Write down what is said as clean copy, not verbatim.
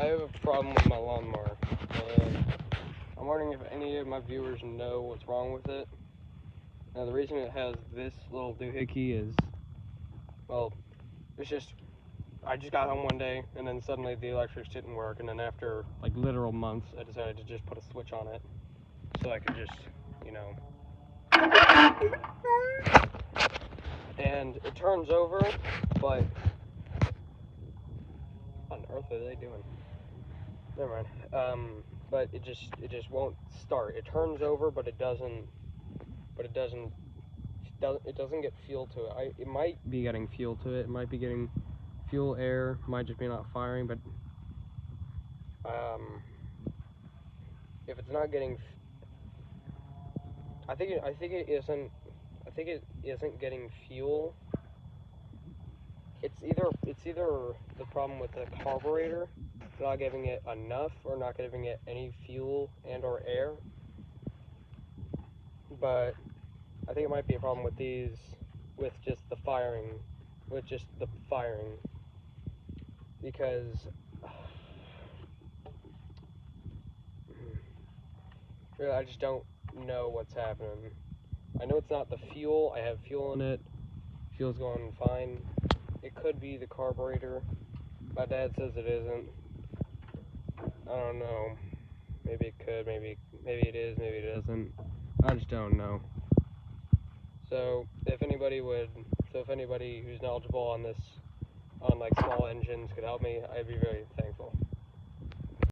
I have a problem with my lawnmower, and I'm wondering if any of my viewers know what's wrong with it. Now, the reason it has this little doohickey is, well, it's just, I just got home one day, and then suddenly the electrics didn't work, and then after, like, literal months, I decided to just put a switch on it, so I could just, you know, and it turns over, but what on earth are they doing? Never mind. But it just won't start. It turns over, but it doesn't get fuel to it. It might be getting fuel to it. It might be getting fuel, air. It might just be not firing. But if it's not getting, I think it isn't. I think it isn't getting fuel. It's either the problem with the carburetor, not giving it enough, or not giving it any fuel and or air. But I think it might be a problem with these, with just the firing, because really I just don't know what's happening. I know it's not the fuel. I have fuel in it. Fuel's going fine. It could be the carburetor. My dad says it isn't. I don't know. Maybe it could. Maybe it is. Maybe it isn't. I just don't know. So if anybody who's knowledgeable on this, on like small engines, could help me, I'd be very thankful.